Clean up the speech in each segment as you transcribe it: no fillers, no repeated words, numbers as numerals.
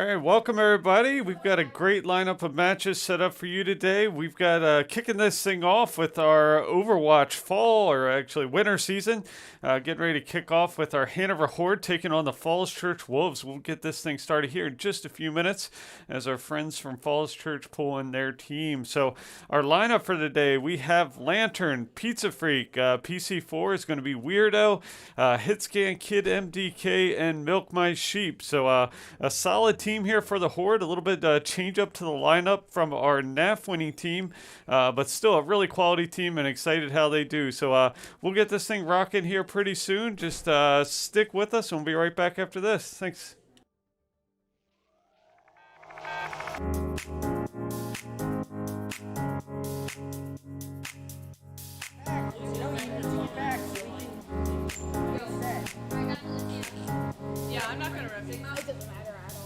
All right, welcome everybody. We've got a great lineup of matches set up for you today. We've got kicking this thing off with our Overwatch fall, or actually winter season. Getting ready to kick off with our Hanover Horde taking on the Falls Church Wolves. We'll get this thing started here in just a few minutes as our friends from Falls Church pull in their team. So our lineup for today, we have Lantern, Pizza Freak, PC4 is going to be Weirdo, Hitscan Kid MDK, and Milk My Sheep. So a solid team here for the Horde. A little bit change up to the lineup from our NAF winning team, but still a really quality team and excited how they do. So we'll get this thing rocking here pretty soon. Just stick with us and we'll be right back after this. Thanks. Yeah, I'm not gonna rip it. It doesn't matter at all.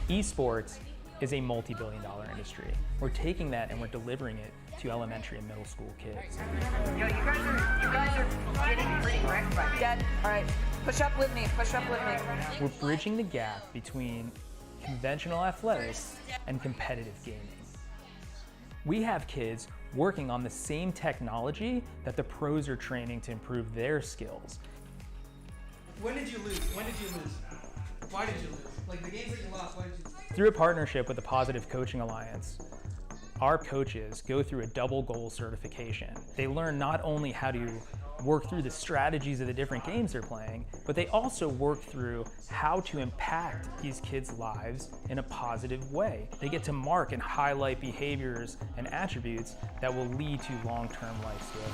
Esports is a multi-billion-dollar industry. We're taking that and we're delivering it to elementary and middle school kids. Yo, you guys are getting pretty wrecked by me. Dad, all right, push up with me. We're bridging the gap between conventional athletics and competitive gaming. We have kids working on the same technology that the pros are training to improve their skills. When did you lose? Why did you lose? Like the games that you lost, why did you lose? Through a partnership with the Positive Coaching Alliance, our coaches go through a double goal certification. They learn not only how to work through the strategies of the different games they're playing, but they also work through how to impact these kids' lives in a positive way. They get to mark and highlight behaviors and attributes that will lead to long-term life skills.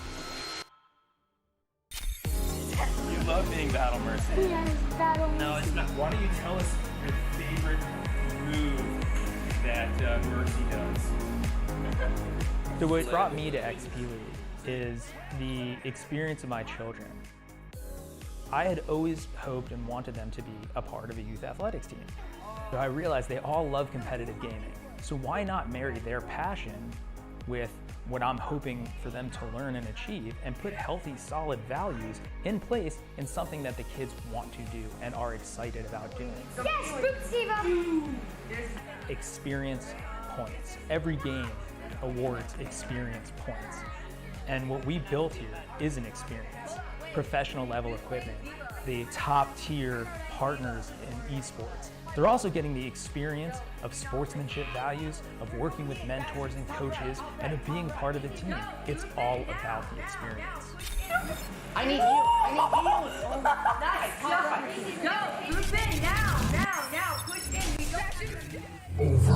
You love being Battle Mercy. Yes, battle. No, it's not. Why don't you tell us your favorite move that Mercy does? So what brought me to XP League is the experience of my children. I had always hoped and wanted them to be a part of a youth athletics team. So I realized they all love competitive gaming. So why not marry their passion with what I'm hoping for them to learn and achieve and put healthy, solid values in place in something that the kids want to do and are excited about doing. Yes, Boopsiva! Experience points. Every game awards experience points. And what we built here is an experience. Professional level equipment, the top tier partners in esports. They're also getting the experience of sportsmanship values, of working with mentors and coaches, and of being part of the team. It's all about the experience. I need you. Nice. Go. Group in now. Push in. We go.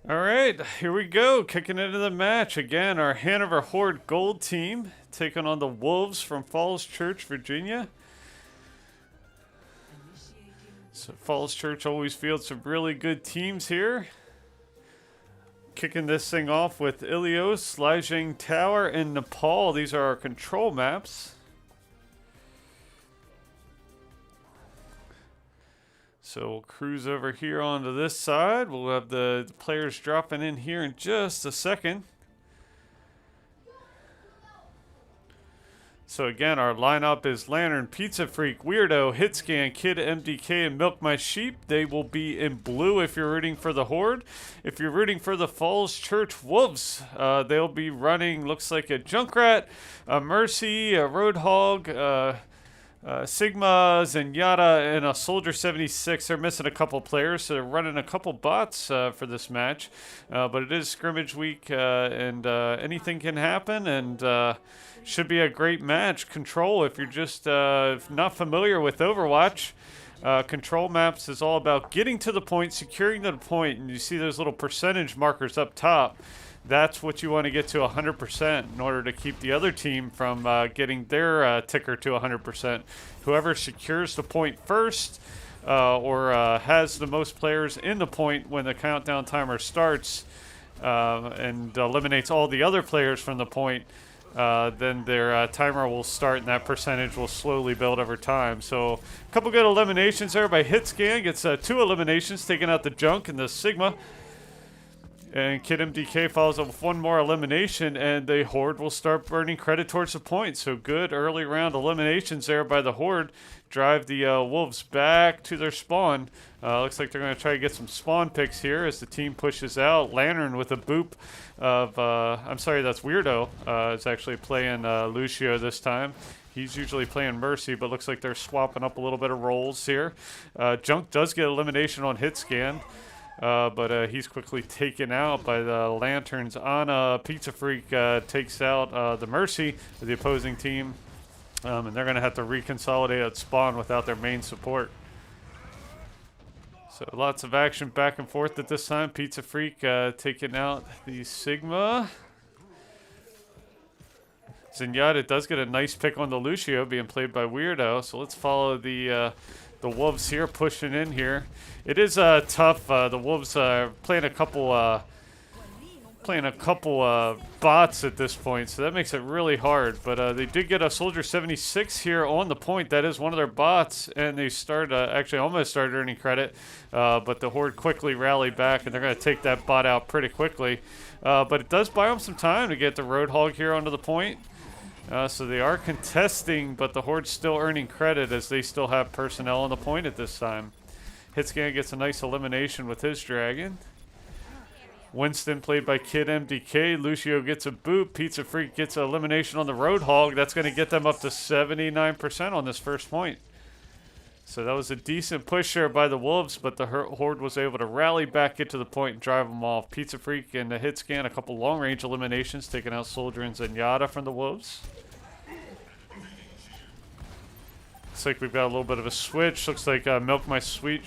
All right, here we go. Kicking into the match again. Our Hanover Horde Gold team taking on the Wolves from Falls Church, Virginia. So Falls Church always fields some really good teams here. Kicking this thing off with Ilios, Lajing Tower, and Nepal. These are our control maps. So we'll cruise over here onto this side. We'll have the players dropping in here in just a second. So again, our lineup is Lantern, Pizza Freak, Weirdo, Hitscan, Kid MDK, and Milk My Sheep. They will be in blue if you're rooting for the Horde. If you're rooting for the Falls Church Wolves, they'll be running, looks like a Junkrat, a Mercy, a Roadhog, Sigma, Zenyatta, and a Soldier 76. They're missing a couple players, so they're running a couple bots for this match. But it is Scrimmage week, and anything can happen, and should be a great match. Control, if you're just not familiar with Overwatch, control maps is all about getting to the point, securing the point, and you see those little percentage markers up top. That's what you want to get to 100% in order to keep the other team from getting their ticker to 100%. Whoever secures the point first or has the most players in the point when the countdown timer starts and eliminates all the other players from the point, then their timer will start and that percentage will slowly build over time. So a couple good eliminations there by Hitscan. Gets 2 eliminations, taking out the Junk and the Sigma. And Kid MDK follows up with 1 more elimination, and the Horde will start burning credit towards the point. So good early round eliminations there by the Horde. Drive the Wolves back to their spawn. Looks like they're going to try to get some spawn picks here as the team pushes out. Lantern with a boop of, I'm sorry, that's Weirdo. Is actually playing Lucio this time. He's usually playing Mercy, but looks like they're swapping up a little bit of roles here. Junk does get elimination on Hitscan. But he's quickly taken out by the Lanterns. On Pizza Freak takes out the Mercy of the opposing team. And they're going to have to reconsolidate at spawn without their main support. So lots of action back and forth at this time. Pizza Freak taking out the Sigma. Zenyatta does get a nice pick on the Lucio being played by Weirdo. So let's follow the Wolves here, pushing in here. It is tough. The Wolves playing a couple bots at this point, so that makes it really hard. But they did get a Soldier 76 here on the point. That is one of their bots, and they start actually almost started earning credit. But the Horde quickly rallied back, and they're going to take that bot out pretty quickly. But it does buy them some time to get the Roadhog here onto the point. So they are contesting, but the Horde's still earning credit as they still have personnel on the point at this time. Hitscan gets a nice elimination with his Dragon. Winston played by Kid MDK. Lucio gets a boot. Pizza Freak gets an elimination on the Roadhog. That's going to get them up to 79% on this first point. So that was a decent push there by the Wolves, but the Horde was able to rally back, get to the point, and drive them off. Pizza Freak and the Hitscan, a couple long-range eliminations, taking out Soldier and Zenyatta from the Wolves. Looks like we've got a little bit of a switch. Looks like Milk My Sheep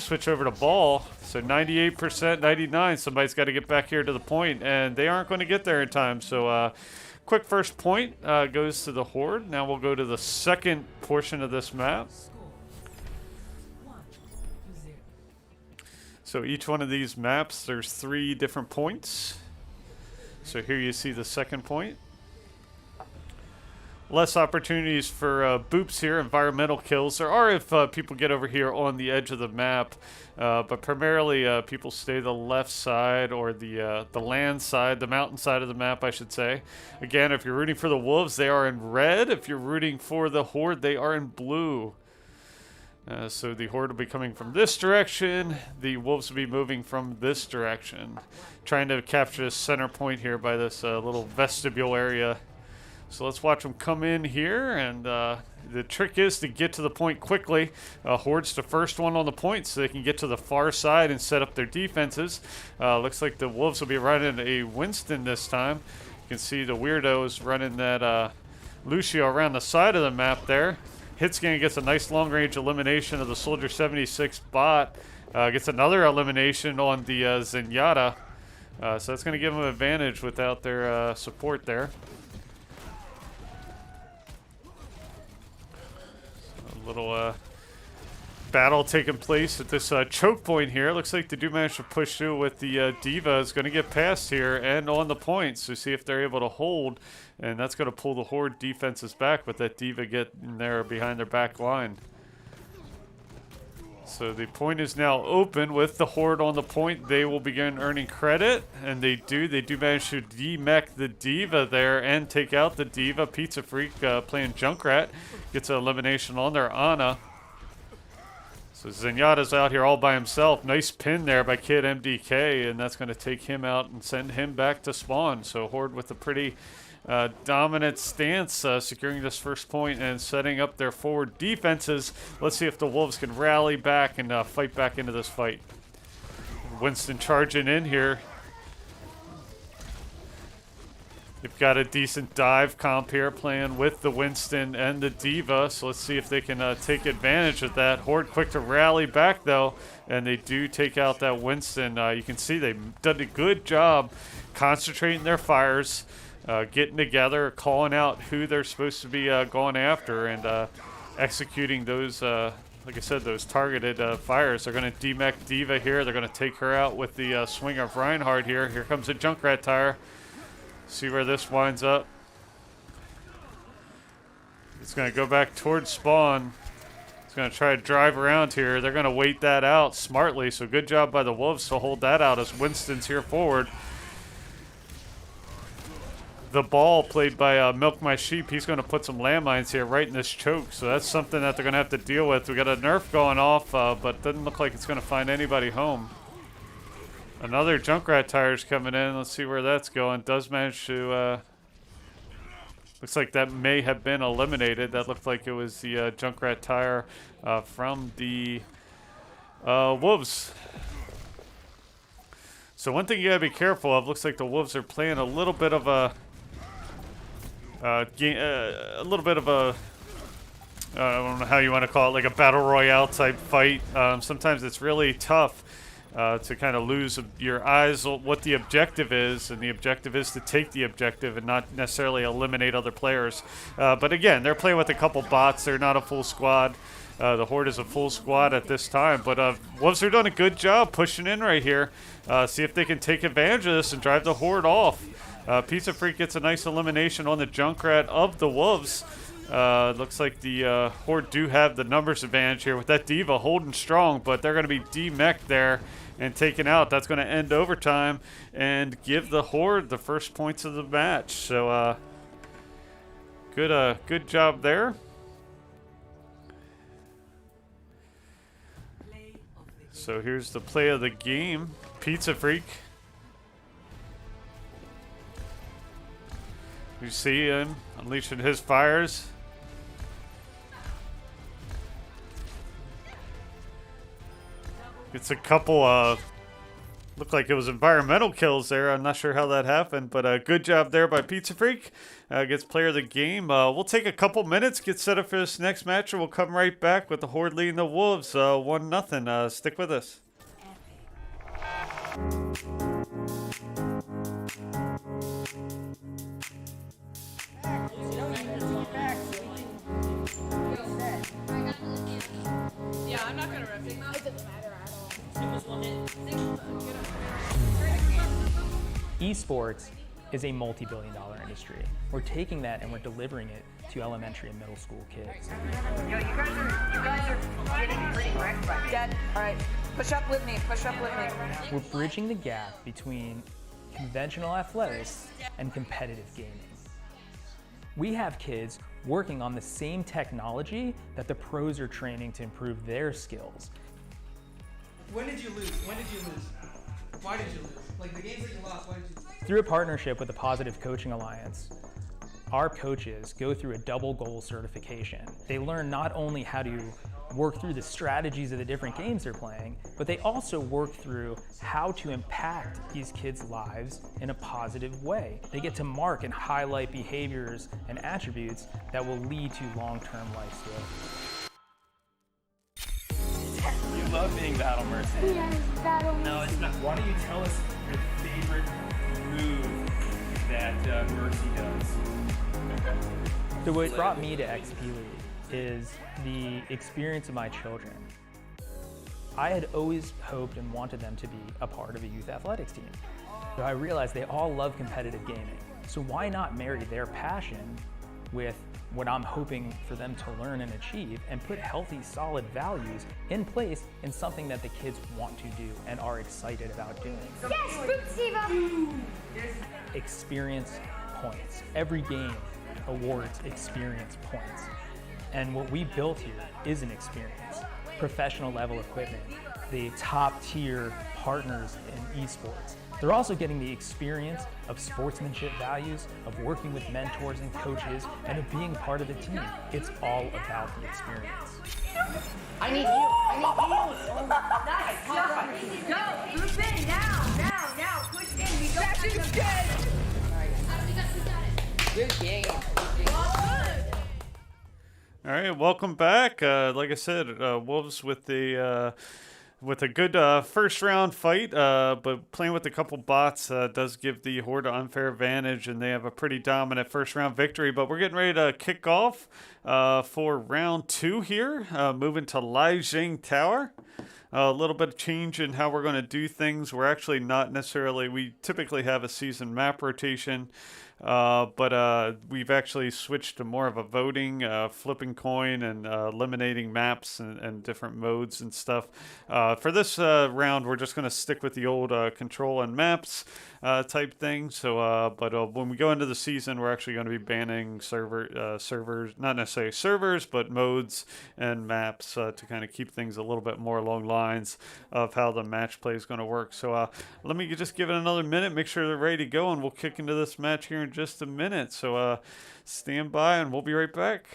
switch over to Ball. So 98%, 99%. Somebody's got to get back here to the point, and they aren't going to get there in time. So quick first point goes to the Horde. Now we'll go to the second portion of this map. So each one of these maps, there's 3 different points. So here you see the second point. Less opportunities for boops here, environmental kills. There are if people get over here on the edge of the map, but primarily people stay the left side or the land side, the mountain side of the map, I should say. Again, if you're rooting for the Wolves, they are in red. If you're rooting for the Horde, they are in blue. So the Horde will be coming from this direction. The Wolves will be moving from this direction. Trying to capture the center point here by this little vestibule area. So let's watch them come in here, and the trick is to get to the point quickly. Horde's the first one on the point, so they can get to the far side and set up their defenses. Looks like the Wolves will be running a Winston this time. You can see the Weirdos running that Lucio around the side of the map there. Hitscan gets a nice long-range elimination of the Soldier 76 bot. Gets another elimination on the Zenyatta. So that's going to give them an advantage without their support there. So a little battle taking place at this choke point here. Looks like they do manage to push through with the D.Va. Is going to get past here and on the points to see if they're able to hold. And that's going to pull the Horde defenses back with that D.Va getting there behind their back line. So the point is now open with the Horde on the point. They will begin earning credit, and they do. They do manage to demech the D.Va there and take out the D.Va. Pizza Freak playing Junkrat gets an elimination on their Ana. So Zenyatta's out here all by himself. Nice pin there by Kid MDK, and that's going to take him out and send him back to spawn. So Horde with a pretty dominant stance, securing this first point and setting up their forward defenses. Let's see if the Wolves can rally back and fight back into this fight. Winston charging in here. They've got a decent dive comp here playing with the Winston and the D.Va, so let's see if they can take advantage of that. Horde quick to rally back, though, and they do take out that Winston. You can see they've done a good job concentrating their fires, getting together, calling out who they're supposed to be going after, and executing those, like I said, those targeted fires. They're going to demech D.Va here. They're going to take her out with the swing of Reinhardt here. Here comes a Junkrat tire. See where this winds up. It's going to go back towards spawn. It's going to try to drive around here. They're going to wait that out smartly. So good job by the Wolves to hold that out as Winston's here forward. The ball played by Milk My Sheep. He's going to put some landmines here right in this choke. So that's something that they're going to have to deal with. We got a nerf going off, but it doesn't look like it's going to find anybody home. Another Junkrat tire's coming in. Let's see where that's going. Does manage to... looks like that may have been eliminated. That looked like it was the Junkrat tire from the Wolves. So one thing you gotta be careful of. Looks like the Wolves are playing a little bit of a... I don't know how you want to call it, like a battle royale type fight. Sometimes it's really tough to kind of lose your eyes on what the objective is, and the objective is to take the objective and not necessarily eliminate other players. But again, they're playing with a couple bots. They're not a full squad. The Horde is a full squad at this time, but Wolves are doing a good job pushing in right here. See if they can take advantage of this and drive the Horde off. Pizza Freak gets a nice elimination on the Junkrat of the Wolves. Looks like the Horde do have the numbers advantage here with that D.Va holding strong, but they're going to be demeched there and taken out. That's going to end overtime and give the Horde the first points of the match. So good job there. So here's the play of the game. Pizza Freak. You see him unleashing his fires. It's a couple of, looked like it was environmental kills there. I'm not sure how that happened, but good job there by Pizza Freak. Gets player of the game. We'll take a couple minutes, get set up for this next match, and we'll come right back with the Horde leading the Wolves 1-0. Stick with us. Yeah, I'm not gonna rip it. It doesn't matter at all. Esports is a multi-billion-dollar industry. We're taking that and we're delivering it to elementary and middle school kids. Yo, you guys are getting pretty wrecked right now. Dad, all right, push up with me, push up with me. We're bridging the gap between conventional athletics and competitive gaming. We have kids working on the same technology that the pros are training to improve their skills. When did you lose? When did you lose? Why did you lose? Like the games that you lost, why did you lose? Through a partnership with the Positive Coaching Alliance, our coaches go through a double goal certification. They learn not only how to work through the strategies of the different games they're playing, but they also work through how to impact these kids' lives in a positive way. They get to mark and highlight behaviors and attributes that will lead to long-term life skills. You love being Battle Mercy. Yes, battle. No, it's not. Why don't you tell us your favorite move that Mercy does? So what brought me to XP League is the experience of my children. I had always hoped and wanted them to be a part of a youth athletics team. So I realized they all love competitive gaming. So why not marry their passion with what I'm hoping for them to learn and achieve, and put healthy, solid values in place in something that the kids want to do and are excited about doing. Yes, Fruit Siva. Experience points. Every game awards experience points. And what we built here is an experience. Professional level equipment, the top tier partners in esports. They're also getting the experience of sportsmanship values, of working with mentors and coaches, and of being part of the team. It's all about the experience. I need you. Nice. Go. Group in now. Push in. We don't have to. Good game. All right, welcome back. Like I said, Wolves with a good first round fight, but playing with a couple bots does give the Horde an unfair advantage, and they have a pretty dominant first round victory. But we're getting ready to kick off for round 2 here, moving to Lijiang Tower. A little bit of change in how we're going to do things. We're actually not necessarily, we typically have a season map rotation, but we've actually switched to more of a voting, flipping coin, and eliminating maps and different modes and stuff. For this round, we're just going to stick with the old control and maps type thing. So, but when we go into the season, we're actually going to be banning servers, not necessarily servers, but modes and maps to kind of keep things a little bit more along lines of how the match play is going to work. So let me just give it another minute, make sure they're ready to go, and we'll kick into this match here in just a minute. So stand by, and we'll be right back.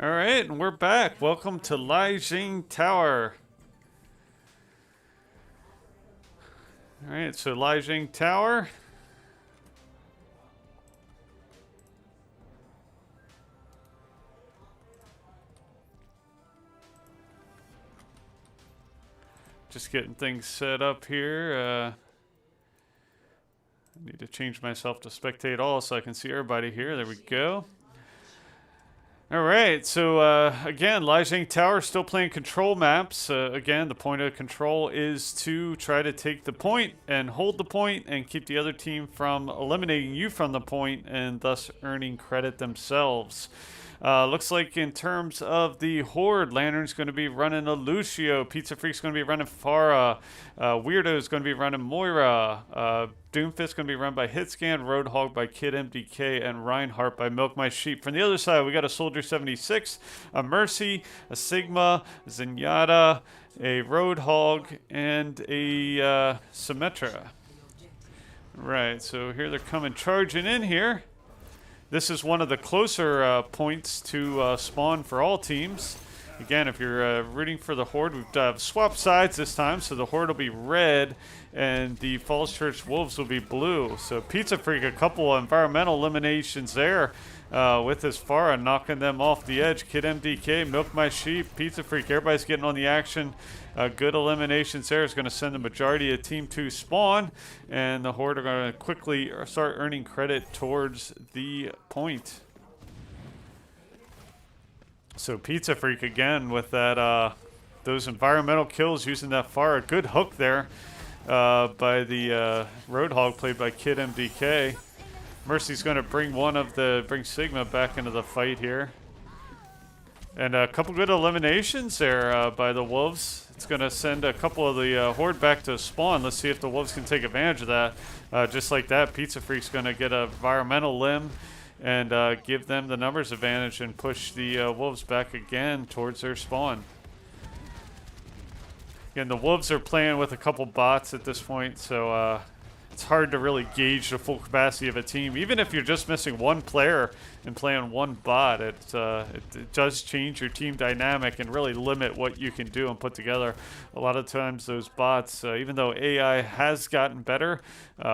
All right, and we're back. Welcome to Lijiang Tower. All right, so Lijiang Tower. Just getting things set up here. I need to change myself to spectate all so I can see everybody here. There we go. All right, so again, Lijiang Tower still playing control maps. Again, the point of control is to try to take the point and hold the point and keep the other team from eliminating you from the point and thus earning credit themselves. Looks like in terms of the Horde, Lantern's going to be running a Lucio, Pizza Freak's going to be running Farah, Weirdo's going to be running Moira, Doomfist going to be run by Hitscan, Roadhog by Kid MDK, and Reinhardt by Milk My Sheep. From the other side, we got a Soldier 76, a Mercy, a Sigma, Zenyatta, a Roadhog, and a Symmetra. Right, so here they're coming charging in here. This is one of the closer points to spawn for all teams. Again, if you're rooting for the Horde, we've swapped sides this time, so the Horde will be red and the Falls Church Wolves will be blue. So Pizza Freak, a couple environmental eliminations there with his Farah, knocking them off the edge. Kid MDK, Milk My Sheep, Pizza Freak, everybody's getting on the action. Good eliminations there is going to send the majority of Team 2 spawn, and the Horde are going to quickly start earning credit towards the point. So Pizza Freak again with that those environmental kills using that Farah. Good hook there by the Roadhog played by Kid MDK. Mercy's going to bring Sigma back into the fight here. And a couple good eliminations there by the Wolves. It's going to send a couple of the Horde back to spawn. Let's see if the Wolves can take advantage of that. Just like that, Pizza Freak's going to get a environmental limb and give them the numbers advantage and push the Wolves back again towards their spawn. Again, the Wolves are playing with a couple bots at this point, so it's hard to really gauge the full capacity of a team. Even if you're just missing one player and playing one bot, it does change your team dynamic and really limit what you can do and put together. A lot of times those bots, even though AI has gotten better,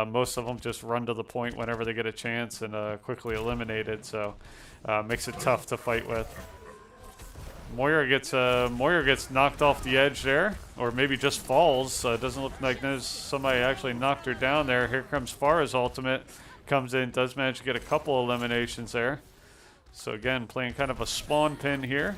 most of them just run to the point whenever they get a chance and quickly eliminated, so makes it tough to fight with. Moira gets knocked off the edge there, or maybe just falls. Doesn't look like there's somebody actually knocked her down there. Here comes Pharah's ultimate, comes in, does manage to get a couple eliminations there. So again, playing kind of a spawn pin here.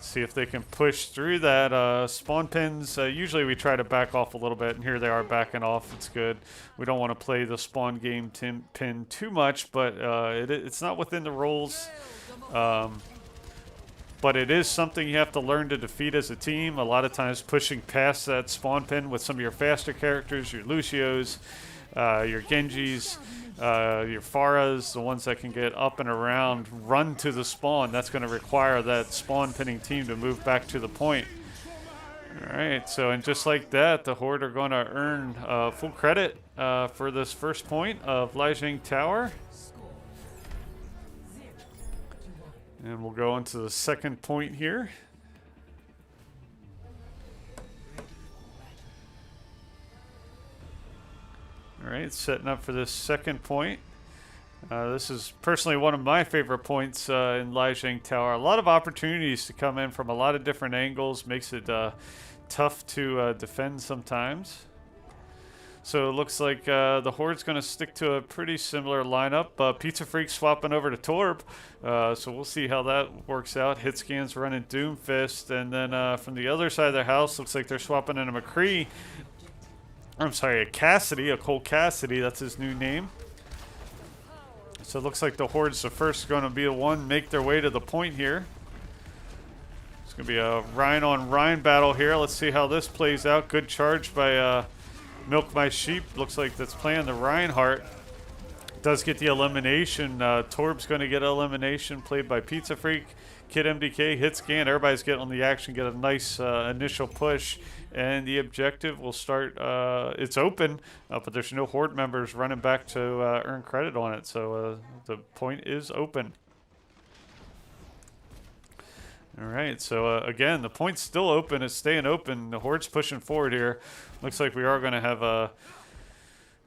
See if they can push through that. Spawn pins, usually we try to back off a little bit, and here they are backing off. It's good. We don't want to play the spawn game pin too much, but it's not within the rules. But it is something you have to learn to defeat as a team. A lot of times pushing past that spawn pin with some of your faster characters, your Lucios, your Genjis, your Pharahs, the ones that can get up and around, run to the spawn. That's going to require that spawn pinning team to move back to the point. Alright, so and just like that, the Horde are going to earn full credit for this first point of Lijiang Tower. And we'll go into the second point here. All right, setting up for this second point. This is personally one of my favorite points in Lijiang Tower. A lot of opportunities to come in from a lot of different angles. Makes it tough to defend sometimes. So it looks like the Horde's going to stick to a pretty similar lineup. Pizza Freak swapping over to Torb. So we'll see how that works out. Hitscan's running Doomfist. And then from the other side of the house, looks like they're swapping in a McCree. I'm sorry, a Cassidy, a Cole Cassidy, that's his new name. So it looks like the Horde's the first going to be the one make their way to the point here. It's going to be a Ryan on Ryan battle here. Let's see how this plays out. Good charge by Milk My Sheep. Looks like that's playing the Reinhardt. Does get the elimination. Torb's going to get an elimination played by Pizza Freak. Kid MDK, Hitscan. Everybody's getting on the action, get a nice initial push. And the objective will start, it's open, but there's no Horde members running back to earn credit on it. So the point is open. All right, so again, the point's still open. It's staying open. The Horde's pushing forward here. Looks like we are going to have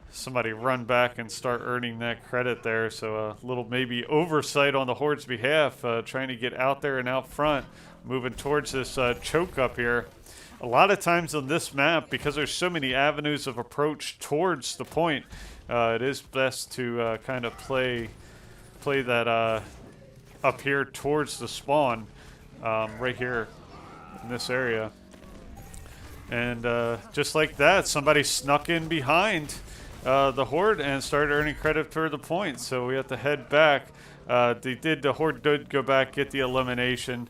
somebody run back and start earning that credit there. So a little maybe oversight on the Horde's behalf, trying to get out there and out front, moving towards this choke up here. A lot of times on this map, because there's so many avenues of approach towards the point, it is best to kind of play that up here towards the spawn, right here in this area. And just like that, somebody snuck in behind the Horde and started earning credit for the point. So we have to head back. The Horde did go back, get the elimination,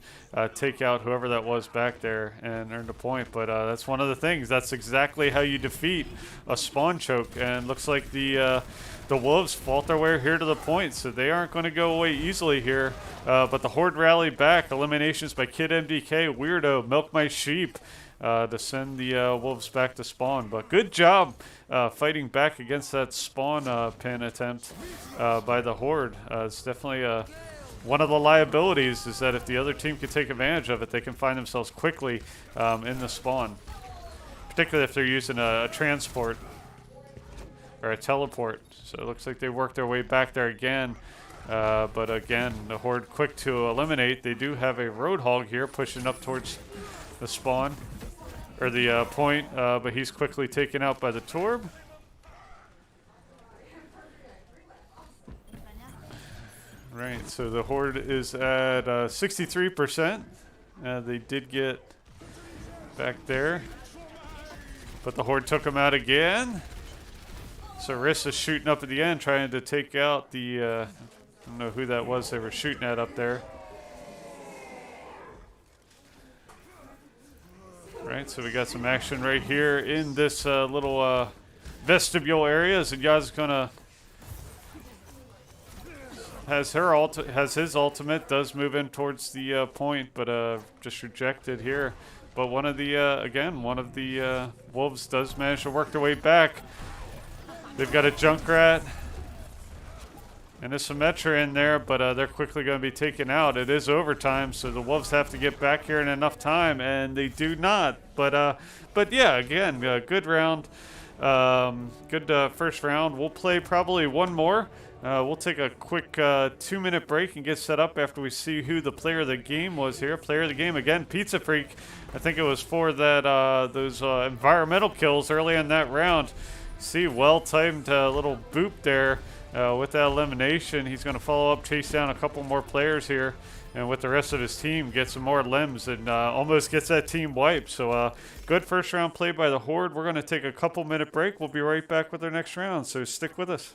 take out whoever that was back there, and earn the point. But that's one of the things. That's exactly how you defeat a spawn choke. And looks like the Wolves fought their way here to the point, so they aren't going to go away easily here. But the Horde rallied back. Eliminations by Kid MDK, Weirdo, Milk My Sheep, to send the Wolves back to spawn. But good job fighting back against that spawn pin attempt by the Horde. It's definitely one of the liabilities is that if the other team can take advantage of it, they can find themselves quickly in the spawn, particularly if they're using a transport or a teleport. So it looks like they worked their way back there again. But again, the Horde quick to eliminate. They do have a Roadhog here pushing up towards the spawn, or the point, but he's quickly taken out by the Torb. Right, so the Horde is at 63%. They did get back there, but the Horde took him out again. So Rissa's shooting up at the end, trying to take out the, I don't know who that was they were shooting at up there. Right, so we got some action right here in this little vestibule area. Zenyatta's gonna has his ultimate, does move in towards the point, but just rejected here. But one of the wolves does manage to work their way back. They've got a Junkrat and a Symmetra in there, but they're quickly going to be taken out. It is overtime, so the wolves have to get back here in enough time, and they do not. But yeah, again, good round. Good first round. We'll play probably one more. We'll take a quick 2-minute break and get set up after we see who the player of the game was here. Player of the game, again, Pizza Freak. I think it was for that those environmental kills early in that round. See, well-timed little boop there with that elimination. He's going to follow up, chase down a couple more players here, and with the rest of his team, get some more limbs and almost gets that team wiped. So good first round play by the Horde. We're going to take a couple-minute break. We'll be right back with our next round, so stick with us.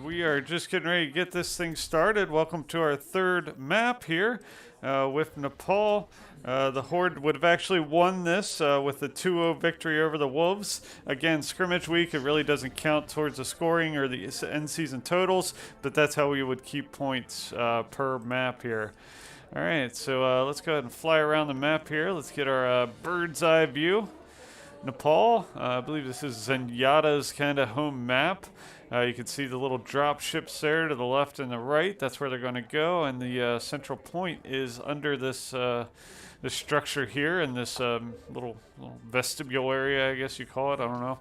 We are just getting ready to get this thing started. Welcome to our third map here with Nepal. The Horde would have actually won this with a 2-0 victory over the Wolves. Again, Scrimmage Week, it really doesn't count towards the scoring or the end season totals, but that's how we would keep points per map here. All right, so let's go ahead and fly around the map here. Let's get our bird's eye view. Nepal, I believe this is Zenyatta's kind of home map. You can see the little drop ships there to the left and the right. That's where they're going to go, and the central point is under this this structure here in this little vestibule area, I guess you call it. I don't know.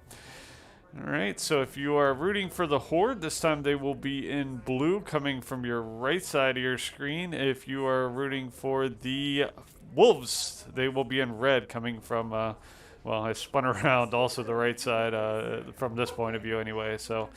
All right, so if you are rooting for the Horde, this time they will be in blue coming from your right side of your screen. If you are rooting for the Wolves, they will be in red coming from, well, I spun around also the right side from this point of view anyway. So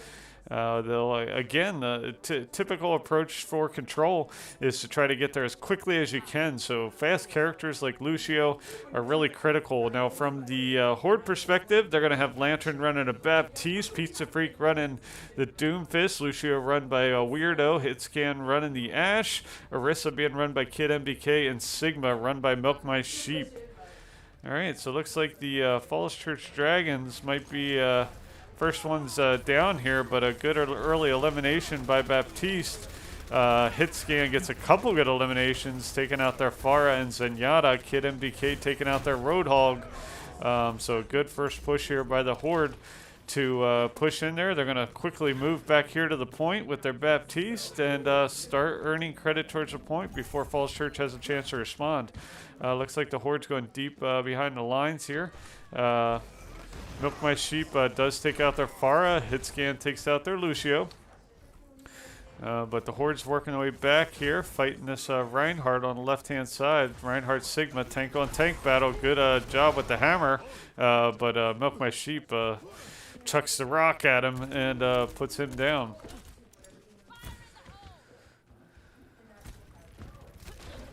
They'll again, the typical approach for control is to try to get there as quickly as you can. So fast characters like Lucio are really critical. Now, from the Horde perspective, they're going to have Lantern running a Baptiste, Pizza Freak running the Doomfist, Lucio run by a Weirdo, Hitscan running the Ash, Orisa being run by Kid MDK, and Sigma run by Milk My Sheep. All right, so it looks like the Falls Church Dragons might be first ones down here, but a good early elimination by Baptiste. Hitscan gets a couple good eliminations, taking out their Farah and Zenyatta. Kid MDK taking out their Roadhog. So a good first push here by the Horde to push in there. They're going to quickly move back here to the point with their Baptiste and start earning credit towards the point before Falls Church has a chance to respond. Looks like the Horde's going deep behind the lines here. Milk My Sheep does take out their Farah. Hitscan takes out their Lucio. But the Horde's working their way back here, fighting this Reinhardt on the left-hand side. Reinhardt Sigma, tank-on-tank battle. Good job with the hammer. But Milk My Sheep chucks the rock at him and puts him down.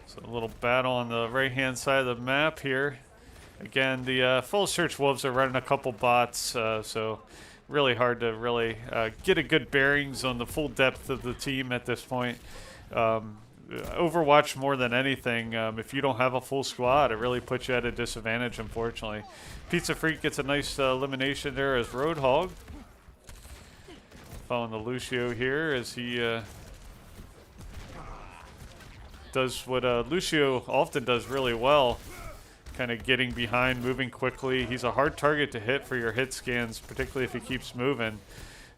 So a little battle on the right-hand side of the map here. Again, the Falls Church Wolves are running a couple bots, so really hard to really get a good bearings on the full depth of the team at this point. Overwatch more than anything, if you don't have a full squad, it really puts you at a disadvantage, unfortunately. Pizza Freak gets a nice elimination there as Roadhog. Following the Lucio here as he does what Lucio often does really well. Kind of getting behind, moving quickly. He's a hard target to hit for your hit scans, particularly if he keeps moving.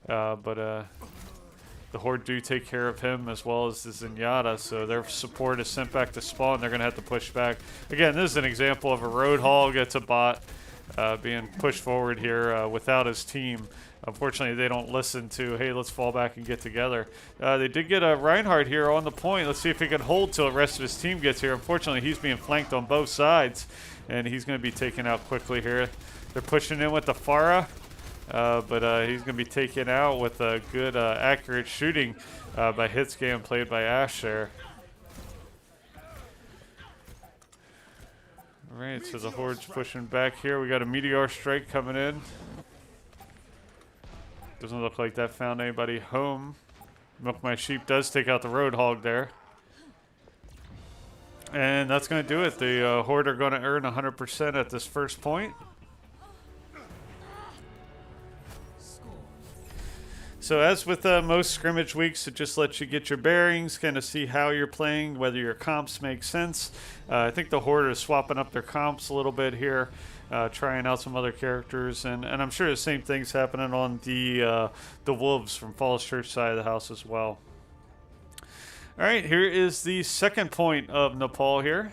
But the Horde do take care of him as well as the Zenyatta, so their support is sent back to spawn. They're going to have to push back. Again, this is an example of a Roadhog. It's a bot being pushed forward here without his team. Unfortunately, they don't listen to, hey, let's fall back and get together. They did get a Reinhardt here on the point. Let's see if he can hold till the rest of his team gets here. Unfortunately, he's being flanked on both sides, and he's going to be taken out quickly here. They're pushing in with the Farah, but he's going to be taken out with a good, accurate shooting by Hitscan, played by Ash there. All right, so the Horde's pushing back here. We got a Meteor Strike coming in. Doesn't look like that found anybody home. Milk My Sheep does take out the Roadhog there. And that's going to do it. The Horde are going to earn 100% at this first point. So as with most scrimmage weeks, it just lets you get your bearings, kind of see how you're playing, whether your comps make sense. I think the Horde is swapping up their comps a little bit here. Trying out some other characters, and I'm sure the same thing's happening on the Wolves from Falls Church side of the house as well. All right, here is the second point of Nepal here.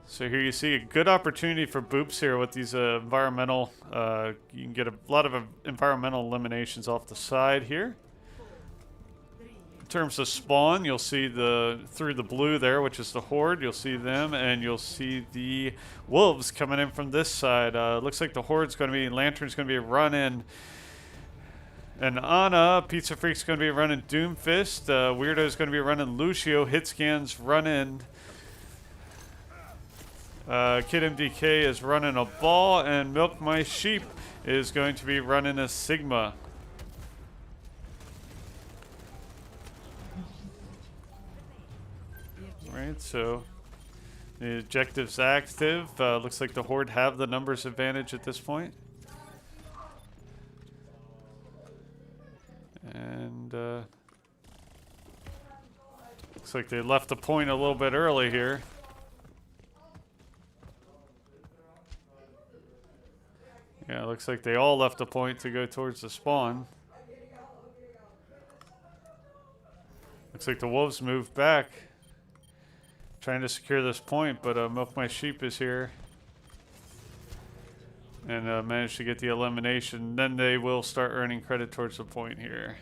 So here you see a good opportunity for Boops here with these environmental. You can get a lot of environmental eliminations off the side here. In terms of spawn, you'll see through the blue there, which is the Horde. You'll see them, and you'll see the Wolves coming in from this side. Looks like the Horde's going to be, Lantern's going to be running an Ana. Pizza Freak's going to be running Doomfist. Weirdo's going to be running Lucio. Hitscan's running Kid MDK is running a Ball, and Milk My Sheep is going to be running a Sigma. Right, so the objective's active. Looks like the Horde have the numbers advantage at this point. And looks like they left the point a little bit early here. Yeah, it looks like they all left the point to go towards the spawn. Looks like the Wolves moved back, trying to secure this point, but Milk My Sheep is here and managed to get the elimination. Then they will start earning credit towards the point here.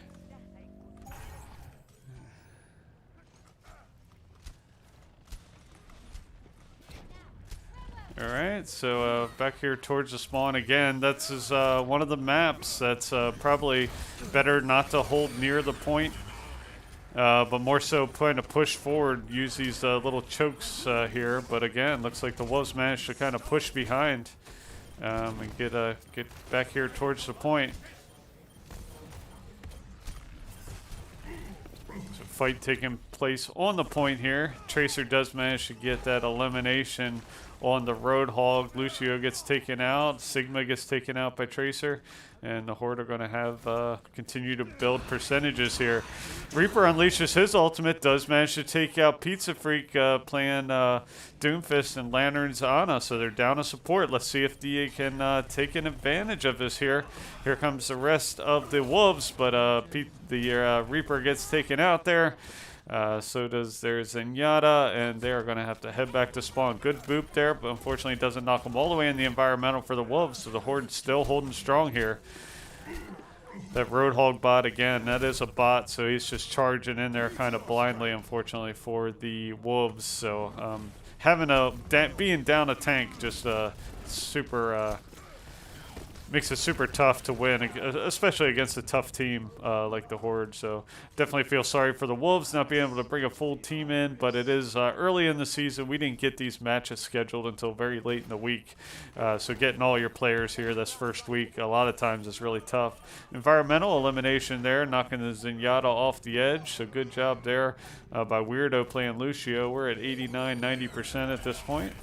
All right, so back here towards the spawn again. That's one of the maps that's probably better not to hold near the point, but more so putting a push forward. Use these little chokes here. But again, looks like the Wolves managed to kind of push behind and get back here towards the point. So fight taking place on the point here. Tracer does manage to get that elimination on the Roadhog. Lucio gets taken out. Sigma gets taken out by Tracer. And the Horde are going to have continue to build percentages here. Reaper unleashes his ultimate. Does manage to take out Pizza Freak playing Doomfist and Lanterns Ana. So they're down to support. Let's see if DA can take an advantage of this here. Here comes the rest of the Wolves. But the Reaper gets taken out there. So does their Zenyatta, and they are going to have to head back to spawn. Good boop there, but unfortunately it doesn't knock them all the way in the environmental for the Wolves, so the Horde's still holding strong here. That Roadhog bot, again, that is a bot, so he's just charging in there kind of blindly, unfortunately, for the Wolves. So being down a tank just super... makes it super tough to win, especially against a tough team like the Horde. So definitely feel sorry for the Wolves not being able to bring a full team in, but it is early in the season. We didn't get these matches scheduled until very late in the week. So getting all your players here this first week a lot of times is really tough. Environmental elimination there, knocking the Zenyatta off the edge. So good job there by Weirdo playing Lucio. We're at 89, 90% at this point.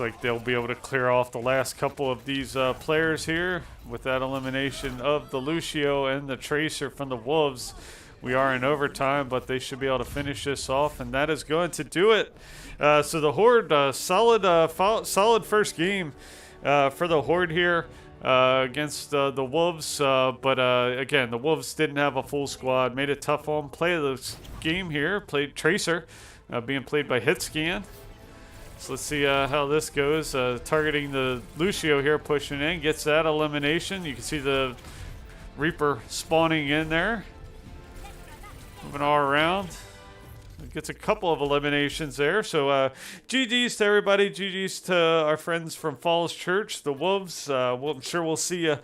Like they'll be able to clear off the last couple of these players here with that elimination of the Lucio and the Tracer from the Wolves. We are in overtime, but they should be able to finish this off, and that is going to do it. So the Horde, solid first game for the Horde here against the Wolves. But again, the Wolves didn't have a full squad, made it tough on them. Play of the game here, played Tracer, being played by Hitscan. So let's see how this goes. Targeting the Lucio here, pushing in, gets that elimination. You can see the Reaper spawning in there. Moving all around. Gets a couple of eliminations there. So GG's to everybody. GG's to our friends from Falls Church, the Wolves. I'm sure we'll see you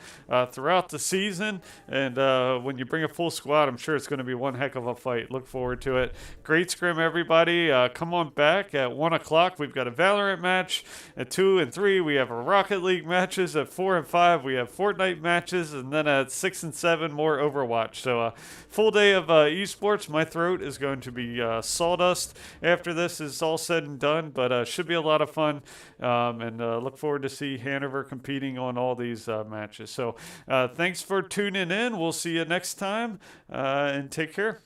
throughout the season. And when you bring a full squad, I'm sure it's going to be one heck of a fight. Look forward to it. Great scrim, everybody. Come on back at 1 o'clock. We've got a Valorant match. At 2 and 3, we have a Rocket League matches. At 4 and 5, we have Fortnite matches. And then at 6 and 7, more Overwatch. So full day of esports. My throat is going to be sawdust after this is all said and done, but should be a lot of fun, and look forward to see Hanover competing on all these matches. So thanks for tuning in. We'll see you next time, and take care.